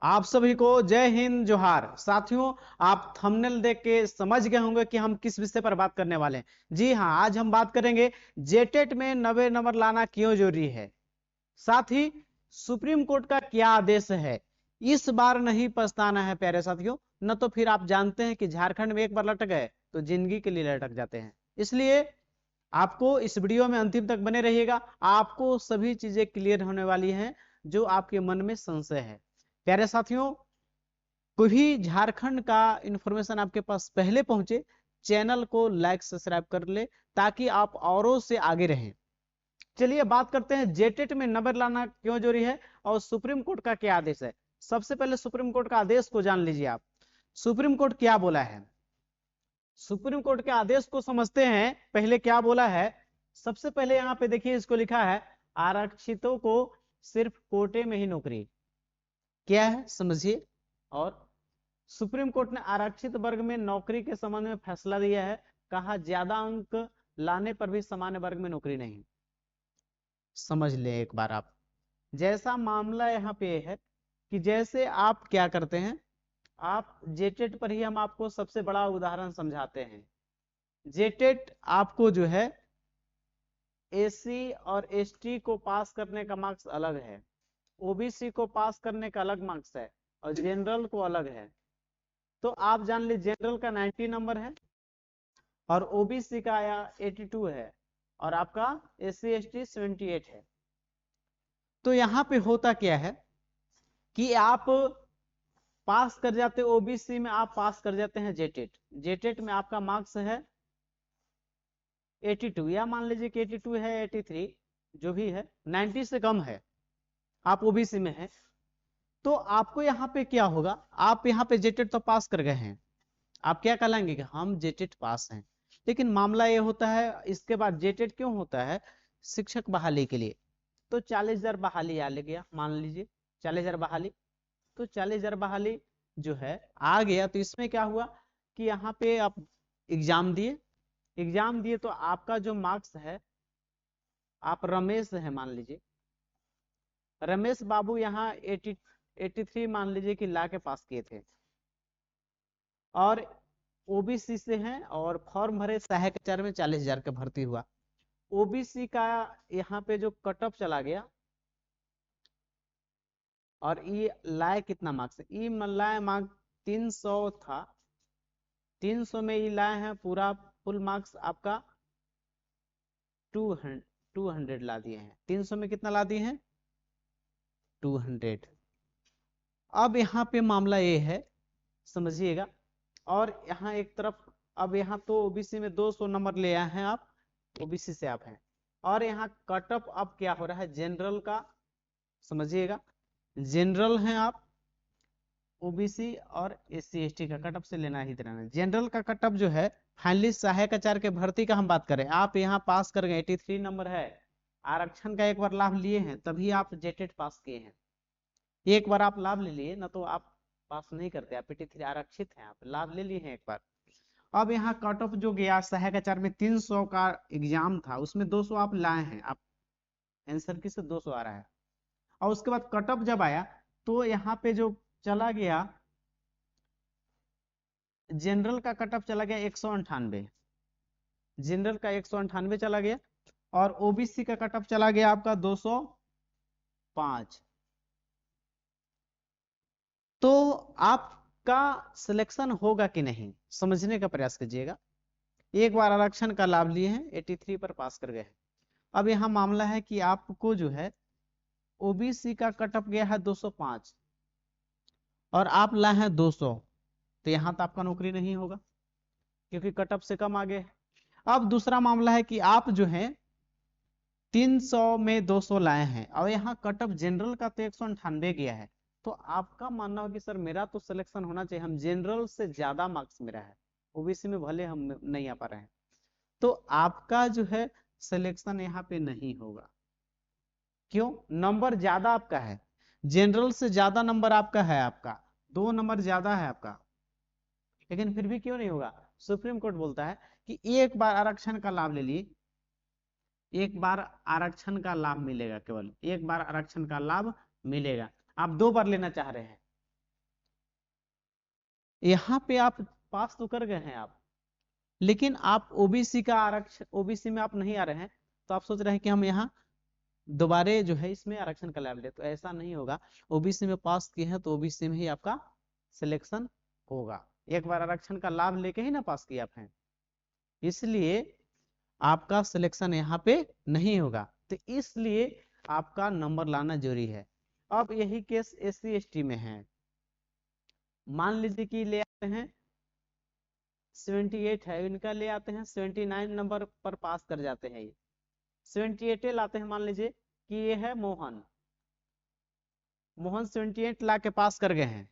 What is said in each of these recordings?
आप सभी को जय हिंद जोहार। साथियों, आप थंबनेल देख के समझ गए होंगे कि हम किस विषय पर बात करने वाले हैं। जी हाँ, आज हम बात करेंगे जेटेट में 90 नंबर लाना क्यों जरूरी है, साथ ही सुप्रीम कोर्ट का क्या आदेश है। इस बार नहीं पछताना है प्यारे साथियों, न तो फिर आप जानते हैं कि झारखंड में एक बार लटक गए तो जिंदगी के लिए लटक जाते हैं। इसलिए आपको इस वीडियो में अंतिम तक बने रहिएगा, आपको सभी चीजें क्लियर होने वाली हैं जो आपके मन में संशय है। प्यारे साथियों, कोई भी झारखंड का इंफॉर्मेशन आपके पास पहले पहुंचे, चैनल को लाइक सब्सक्राइब कर ले ताकि आप औरों से आगे रहें। चलिए बात करते हैं जेटेट में नंबर लाना क्यों जरूरी है और सुप्रीम कोर्ट का क्या आदेश है। सबसे पहले सुप्रीम कोर्ट का आदेश को जान लीजिए आप। सुप्रीम कोर्ट क्या बोला है, सुप्रीम कोर्ट के आदेश को समझते हैं। पहले क्या बोला है, सबसे पहले यहां पे देखिए, इसको लिखा है आरक्षितों को सिर्फ कोटे में ही नौकरी, क्या है समझिए। और सुप्रीम कोर्ट ने आरक्षित वर्ग में नौकरी के संबंध में फैसला दिया है। कहा ज्यादा अंक लाने पर भी सामान्य वर्ग में नौकरी नहीं। समझ ले एक बार आप, जैसा मामला यहाँ पे है कि जैसे आप क्या करते हैं, आप जेटेट पर ही हम आपको सबसे बड़ा उदाहरण समझाते हैं। जेटेट आपको जो है एसी और एसटी को पास करने का मार्क्स अलग है, ओबीसी को पास करने का अलग मार्क्स है और जनरल को अलग है। तो आप जान लीजिए जनरल का 90 नंबर है और ओबीसी का 82 है और आपका एससी एसटी 78 है। तो यहां पे होता क्या है कि आप पास कर जाते ओबीसी में, आप पास कर जाते हैं जेटेट। जेटेट में आपका मार्क्स है 82 या मान लीजिए कि 82 है 83, जो भी है 90 से कम है, आप ओबीसी में है। तो आपको यहाँ पे क्या होगा, आप यहाँ पे जेटेट तो पास कर गए हैं, आप क्या कहलाएंगे कि हम जेटेट पास हैं। लेकिन मामला ये होता है, इसके बाद जेटेट क्यों होता है, शिक्षक बहाली के लिए। तो 40,000 बहाली आ गया, मान लीजिए 40,000 बहाली। तो 40,000 बहाली जो है आ गया, तो इसमें क्या हुआ कि यहाँ पे आप एग्जाम दिए, एग्जाम दिए तो आपका जो मार्क्स है, आप रमेश है मान लीजिए, रमेश बाबू यहाँ 83 मान लीजिए कि ला के पास किए थे और ओबीसी से हैं और फॉर्म भरे सहायक आचार्य में 40,000 का भर्ती हुआ। ओबीसी का यहाँ पे जो कट ऑफ चला गया और ये लाए कितना मार्क्स, ये लाए मार्क्स 300 था, 300 में ये लाए हैं पूरा फुल मार्क्स आपका 200 ला दिए हैं। 300 में कितना ला दिए हैं 200। अब यहाँ पे मामला ये है, समझिएगा। और यहाँ एक तरफ, अब यहाँ तो ओबीसी में 200 नंबर ले आए हैं आप, ओबीसी से आप हैं। और यहाँ कट ऑफ अब क्या हो रहा है जनरल का, समझिएगा। जनरल हैं आप, ओबीसी और एससी एसटी का कट ऑफ से लेना ही देना है। जनरल का कट ऑफ जो है फाइनली सहायक आचार्य के भर्ती का हम बात करें, आप यहाँ पास कर गए 83 नंबर है, आरक्षण का एक बार लाभ लिए हैं तभी आप जेटेट पास किए हैं। एक बार आप लाभ ले लिए ना तो आप पास नहीं करते, आप 83 आरक्षित हैं, आप लाभ ले लिए हैं एक बार। अब यहाँ कट ऑफ जो गया सहायक आचार्य में 300 का एग्जाम था, उसमें 200 आप लाए हैं, आप आंसर की से 200 आ रहा है। और उसके बाद कट ऑफ जब आया तो यहाँ पे जो चला गया, जनरल का कट ऑफ चला गया 198, जनरल का 198 चला गया और ओबीसी का कट ऑफ चला गया आपका 205। तो आपका सिलेक्शन होगा कि नहीं, समझने का प्रयास कीजिएगा। एक बार आरक्षण का लाभ लिए हैं, 83 पर पास कर गए हैं। अब यहाँ मामला है कि आपको जो है ओबीसी का कट ऑफ गया है 205 और आप लाए हैं 200, तो यहाँ तो आपका नौकरी नहीं होगा क्योंकि कट ऑफ से कम आ गए। अब दूसरा मामला है कि आप जो है 300 में 200 लाए हैं और यहाँ कट ऑफ जनरल का तो 198 गया है। तो आपका मानना हो कि सर मेरा तो सिलेक्शन होना चाहिए, हम जनरल से ज्यादा मार्क्स मेरा है, ओबीसी में भले हम नहीं आ पा रहे हैं, तो आपका जो है सिलेक्शन यहाँ पे नहीं होगा। क्यों, नंबर ज्यादा आपका है, जनरल से ज्यादा नंबर आपका है, आपका 2 नंबर ज्यादा है आपका, लेकिन फिर भी क्यों नहीं होगा। सुप्रीम कोर्ट बोलता है कि एक बार आरक्षण का लाभ ले लिए, एक बार आरक्षण का लाभ मिलेगा, केवल एक बार आरक्षण का लाभ मिलेगा। आप 2 बार लेना चाह रहे हैं यहाँ पे आप पास तो कर गए हैं आप, लेकिन आप ओबीसी का आरक्षण, ओबीसी में आप नहीं आ रहे हैं, तो आप सोच रहे हैं कि हम यहाँ दोबारे जो है इसमें आरक्षण का लाभ ले, तो ऐसा नहीं होगा। ओबीसी में पास किए हैं तो ओबीसी में ही आपका सिलेक्शन होगा। एक बार आरक्षण का लाभ लेके ही ना पास किए आप हैं, इसलिए आपका सिलेक्शन यहाँ पे नहीं होगा। तो इसलिए आपका नंबर लाना जरूरी है। अब यही केस एससी एसटी में है। मान लीजिए कि ले आते हैं 78 है, इनका ले आते हैं 79 नंबर पर पास कर जाते हैं, ये 78 लाते हैं। मान लीजिए कि ये है मोहन, मोहन 78 ला के पास कर गए हैं,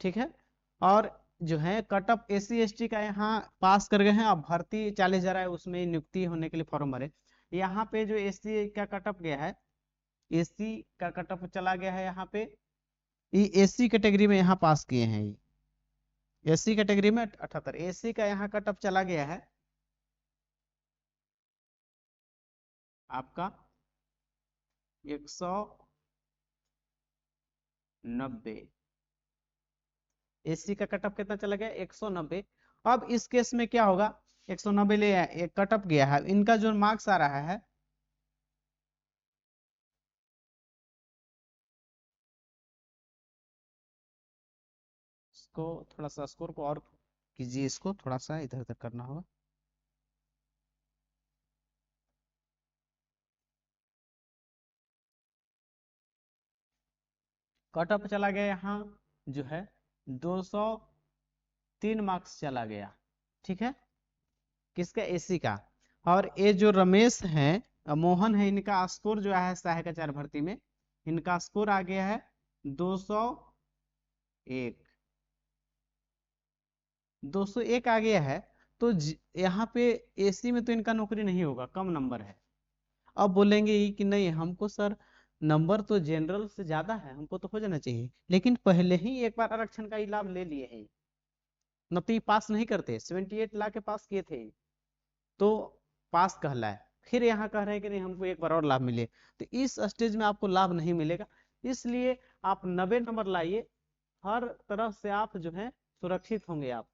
ठीक है। और जो है कटअप एससी एसटी का यहाँ पास कर गए हैं, अब भर्ती 40,000 है, उसमें नियुक्ति होने के लिए फॉर्म भरे। यहाँ पे जो एससी का कटअप गया है, एससी का कटअप चला गया है यहाँ पे, ये एससी कैटेगरी में यहाँ पास किए हैं, ये एससी कैटेगरी में 78, एससी का यहाँ कटअप चला गया है आपका 190। एससी का कटअप कितना चला गया, 190। अब इस केस में क्या होगा, 190 ले एक कटअप गया है, इनका जो मार्क्स आ रहा है, इसको थोड़ा सा स्कोर को और कीजिए, इसको थोड़ा सा इधर उधर करना होगा। कटअप चला गया यहाँ जो है 203 मार्क्स चला गया, ठीक है, किसका, एसी का। और ये जो रमेश है, मोहन है, इनका स्कोर जो है सहायक आचार्य भर्ती में, इनका स्कोर आ गया है 201, 201 आ गया है। तो यहाँ पे एसी में तो इनका नौकरी नहीं होगा, कम नंबर है। अब बोलेंगे ये कि नहीं हमको सर नंबर तो जनरल से ज्यादा है, हमको तो हो जाना चाहिए, लेकिन पहले ही एक बार आरक्षण का ही लाभ ले लिए हैं, न तो ये पास नहीं करते, 78 ला के पास किए थे तो पास कहलाए, फिर यहाँ कह रहे हैं कि नहीं हमको एक बार और लाभ मिले, तो इस स्टेज में आपको लाभ नहीं मिलेगा। इसलिए आप 90 नंबर लाइए, हर तरह से आप जो है सुरक्षित होंगे। आप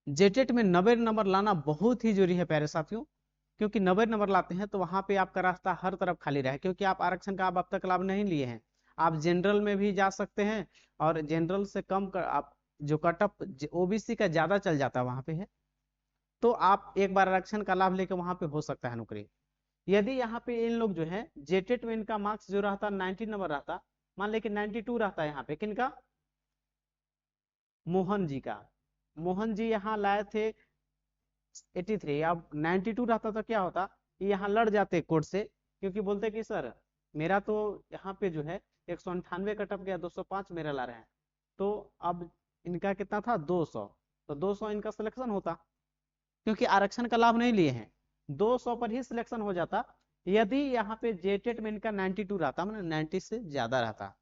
जेटेट में 90 नंबर लाना बहुत ही जरूरी है प्यारे साथियों, क्योंकि 90 नंबर लाते हैं तो वहां पे आपका रास्ता हर तरफ खाली रहे, क्योंकि आप आरक्षण का आप अब तक लाभ नहीं लिए हैं। आप जनरल में भी जा सकते हैं, और जनरल से कम कर आप जो कटअप ओबीसी का ज्यादा चल जाता है वहां पे है, तो आप एक बार आरक्षण का लाभ लेकर वहां पे हो सकता है नौकरी। यदि यहाँ पे इन लोग जो है जेटेट में इनका मार्क्स जो रहता 90 नंबर रहता, मान लेकिन 92 रहता है यहाँ पे, किनका, मोहन जी का, मोहन जी यहाँ लाए थे 83, अब 92 रहता तो क्या होता, ये यहाँ लड़ जाते कोर्ट से, क्योंकि बोलते कि सर मेरा तो यहाँ पे जो है 198 कटअप गया, 205 मेरा ला रहे हैं, तो अब इनका कितना था 200, तो 200 इनका सिलेक्शन होता, क्योंकि आरक्षण का लाभ नहीं लिए हैं, 200 पर ही सिलेक्शन हो जाता। यदि यहाँ पे जेटेट में इनका 92 रहता, मतलब 90 से ज्यादा रहता,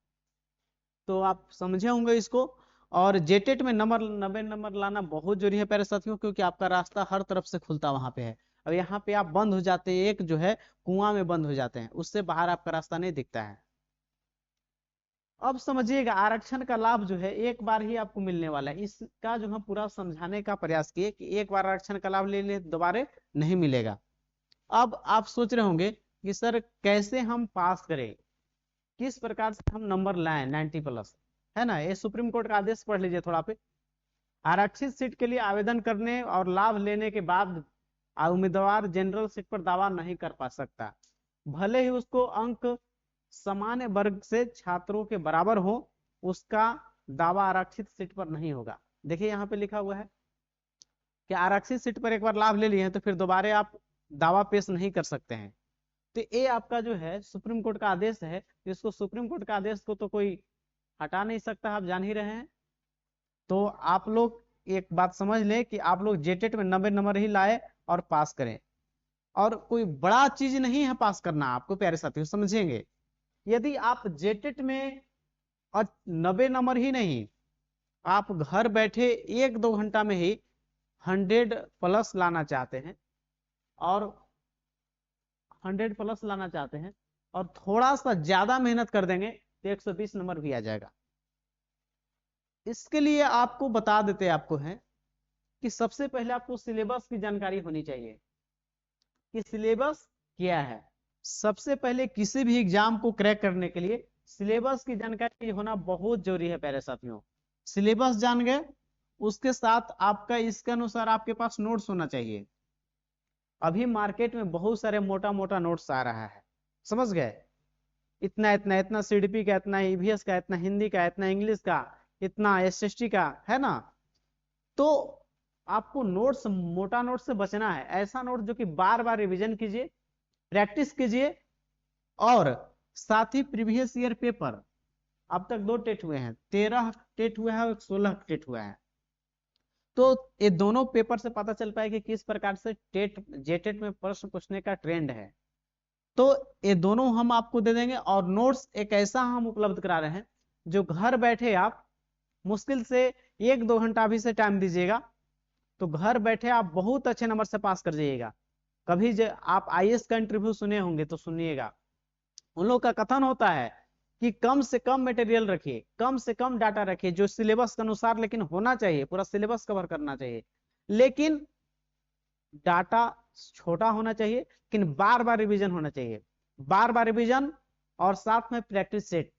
तो आप समझे होंगे इसको। और जेटेट में नंबर 90 नंबर लाना बहुत जरूरी है प्यारे साथियों, क्योंकि आपका रास्ता हर तरफ से खुलता वहां पे है। अब यहाँ पे आप बंद हो जाते हैं, एक जो है कुआं में बंद हो जाते हैं, उससे बाहर आपका रास्ता नहीं दिखता है। अब समझिएगा आरक्षण का लाभ जो है एक बार ही आपको मिलने वाला है, इसका जो हम पूरा समझाने का प्रयास किए कि एक बार आरक्षण का लाभ ले ले दोबारा नहीं मिलेगा। अब आप सोच रहे होंगे कि सर कैसे हम पास करें, किस प्रकार से हम नंबर लाएं 90 प्लस, है ना। ये सुप्रीम कोर्ट का आदेश पढ़ लीजिए थोड़ा पे। आरक्षित सीट के लिए आवेदन करने और लाभ लेने के बाद उम्मीदवार जनरल सीट पर दावा नहीं कर पा सकता, भले ही उसको अंक सामान्य वर्ग से छात्रों के बराबर हो, उसका दावा आरक्षित सीट पर नहीं होगा। देखिए यहाँ पे लिखा हुआ है कि आरक्षित सीट पर एक बार लाभ ले लिए हैं तो फिर दोबारा आप दावा पेश नहीं कर सकते हैं। तो ये आपका जो है सुप्रीम कोर्ट का आदेश है, इसको सुप्रीम कोर्ट का आदेश को तो कोई हटा नहीं सकता, आप जान ही रहे हैं। तो आप लोग एक बात समझ ले कि आप लोग जेटेट में 90 नंबर ही लाए और पास करें, और कोई बड़ा चीज नहीं है पास करना आपको प्यारे साथियों, समझेंगे। यदि आप जेटेट में और 90 नंबर ही नहीं, आप घर बैठे 1-2 घंटा में ही 100 प्लस लाना चाहते हैं, और 100 प्लस लाना चाहते हैं और थोड़ा सा ज्यादा मेहनत कर देंगे तो 120 नंबर भी आ जाएगा। इसके लिए आपको बता देते आपको है कि सबसे पहले आपको सिलेबस की जानकारी होनी चाहिए कि सिलेबस क्या है। सबसे पहले किसी भी एग्जाम को क्रैक करने के लिए सिलेबस की जानकारी होना बहुत जरूरी है प्यारे साथियों। सिलेबस जान गए, उसके साथ आपका इसके अनुसार आपके पास नोट्स होना चाहिए। अभी मार्केट में बहुत सारे मोटा मोटा नोट्स आ रहा है, समझ गए, इतना इतना इतना सीडीपी का, इतना ईवीएस का, इतना हिंदी का, इतना इंग्लिश का, इतना एसएसटी का, है ना। तो आपको नोट्स, मोटा नोट से बचना है। ऐसा नोट जो कि बार बार रिवीजन कीजिए, प्रैक्टिस कीजिए, और साथ ही प्रीवियस ईयर पेपर, अब तक 2 टेट हुए हैं, 13 टेट हुआ है और 16 टेट हुआ है। तो ये दोनों पेपर से पता चल पाएगा कि किस प्रकार से टेट जेटेट में प्रश्न पूछने का ट्रेंड है। तो ये दोनों हम आपको दे देंगे, और नोट्स एक ऐसा हम उपलब्ध करा रहे हैं जो घर बैठे आप मुश्किल से 1-2 घंटा अभी से टाइम दीजिएगा तो घर बैठे आप बहुत अच्छे नंबर से पास कर जाइएगा। कभी आप आईएएस का इंटरव्यू सुने होंगे तो सुनिएगा, उन लोग का कथन होता है कि कम से कम मटेरियल रखिए, कम से कम डाटा रखिए जो सिलेबस के अनुसार लेकिन होना चाहिए, पूरा सिलेबस कवर करना चाहिए, लेकिन डाटा छोटा होना चाहिए, लेकिन बार बार रिवीजन होना चाहिए, बार बार रिवीजन और साथ में प्रैक्टिस सेट।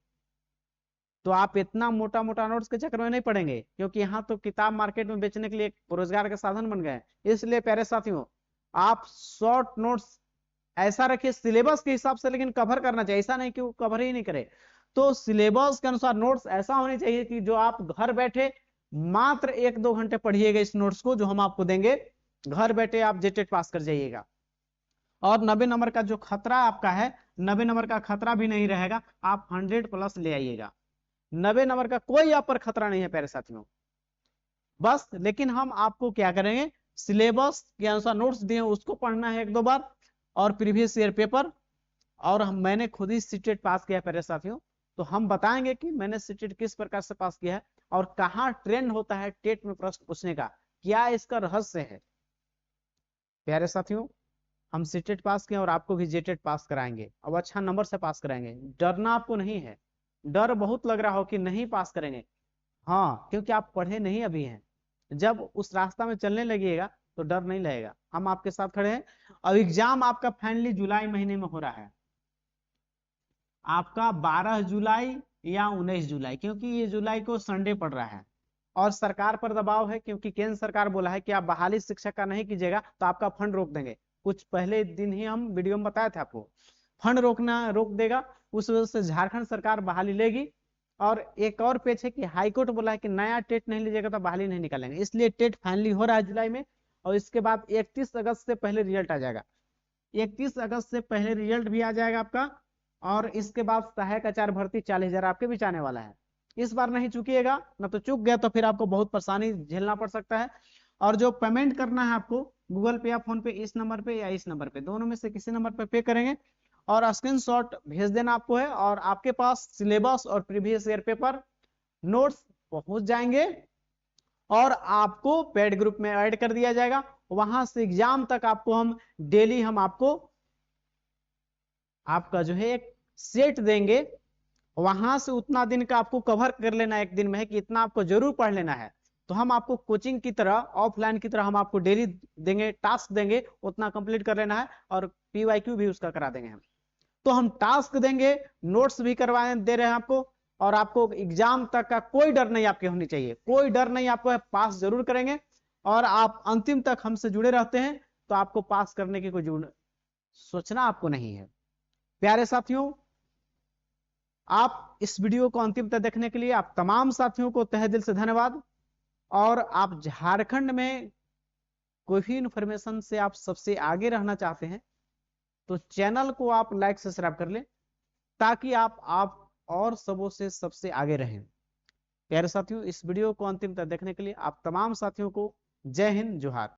तो आप इतना मोटा मोटा नोट्स के चक्कर में नहीं पड़ेंगे, क्योंकि यहाँ तो किताब मार्केट में बेचने के लिए रोजगार का साधन बन गए। इसलिए प्यारे साथियों, आप शॉर्ट नोट्स ऐसा रखिए सिलेबस के हिसाब से, लेकिन कवर करना चाहिए, ऐसा नहीं कि वो कवर ही नहीं करे। तो सिलेबस के अनुसार नोट्स ऐसा होने चाहिए कि जो आप घर बैठे मात्र 1-2 घंटे पढ़िएगा इस नोट्स को जो हम आपको देंगे, घर बैठे आप जेटेट पास कर जाइएगा। और 90 नंबर का जो खतरा आपका है, 90 नंबर का खतरा भी नहीं रहेगा, आप 100+ ले आइएगा। 90 नंबर का कोई आप पर खतरा नहीं है प्यारे साथियों। बस लेकिन हम आपको क्या करेंगे, सिलेबस के अनुसार नोट्स दिए उसको पढ़ना है 1-2 बार, और प्रीवियस ईयर पेपर। और मैंने खुद ही सीटेट पास किया है प्यारे साथियों, तो हम बताएंगे कि मैंने सीटेट किस प्रकार से पास किया है और कहाँ ट्रेंड होता है टेट में प्रश्न पूछने का, क्या इसका रहस्य है। प्यारे साथियों, हम सीटेट पास किए और आपको भी जेटेट पास कराएंगे, अब अच्छा नंबर से पास कराएंगे। डरना आपको नहीं है। डर बहुत लग रहा हो कि नहीं पास करेंगे, हाँ, क्योंकि आप पढ़े नहीं अभी हैं। जब उस रास्ता में चलने लगिएगा तो डर नहीं लगेगा, हम आपके साथ खड़े हैं। अब एग्जाम आपका फाइनली जुलाई महीने में हो रहा है, आपका 12 जुलाई या 19 जुलाई, क्योंकि ये जुलाई को संडे पड़ रहा है। और सरकार पर दबाव है, क्योंकि केंद्र सरकार बोला है कि आप बहाली शिक्षक का नहीं कीजिएगा तो आपका फंड रोक देंगे। कुछ पहले दिन ही हम वीडियो में बताया था आपको, फंड रोक देगा। उस वजह से झारखंड सरकार बहाली लेगी। और एक और पेच है कि हाईकोर्ट बोला है कि नया टेट नहीं लीजिएगा तो बहाली नहीं निकालेंगे, इसलिए टेट फाइनली हो रहा है जुलाई में। और इसके बाद 31 अगस्त से पहले रिजल्ट आ जाएगा, 31 अगस्त से पहले रिजल्ट भी आ जाएगा आपका। और इसके बाद सहायक आचार्य भर्ती 40,000 आपके बीच आने वाला है। इस बार नहीं चुकिएगा, ना तो चूक गया तो फिर आपको बहुत परेशानी झेलना पड़ सकता है। और जो पेमेंट करना है आपको गूगल पे या फोन पे, इस नंबर पे या इस नंबर पे, दोनों में से किसी नंबर पे पे करेंगे और स्क्रीनशॉट भेज देना आपको है, और आपके पास सिलेबस और प्रीवियस ईयर पेपर नोट्स पहुंच जाएंगे। और आपको पेड ग्रुप में ऐड कर दिया जाएगा, वहां से एग्जाम तक आपको हम डेली हम आपको आपका जो है एक सेट देंगे। वहां से उतना दिन का आपको कवर कर लेना है एक दिन में, है कि इतना आपको जरूर पढ़ लेना है। तो हम आपको कोचिंग की तरह, ऑफलाइन की तरह हम आपको डेली देंगे, टास्क देंगे, उतना कंप्लीट कर लेना है, और पीवाईक्यू भी उसका करा देंगे हम। तो हम टास्क देंगे, नोट्स भी करवाए दे रहे हैं आपको, और आपको एग्जाम तक का कोई डर नहीं आपके होनी चाहिए, कोई डर नहीं, आपको पास जरूर करेंगे। और आप अंतिम तक हमसे जुड़े रहते हैं तो आपको पास करने की कोई सोचना आपको नहीं है। प्यारे साथियों, आप इस वीडियो को अंतिम तक देखने के लिए आप तमाम साथियों को तहे दिल से धन्यवाद। और आप झारखंड में कोई भी इंफॉर्मेशन से आप सबसे आगे रहना चाहते हैं तो चैनल को आप लाइक सब्सक्राइब कर लें, ताकि आप और सबों से सबसे आगे रहें। प्यारे साथियों, इस वीडियो को अंतिम तक देखने के लिए आप तमाम साथियों को जय हिंद, जोहार।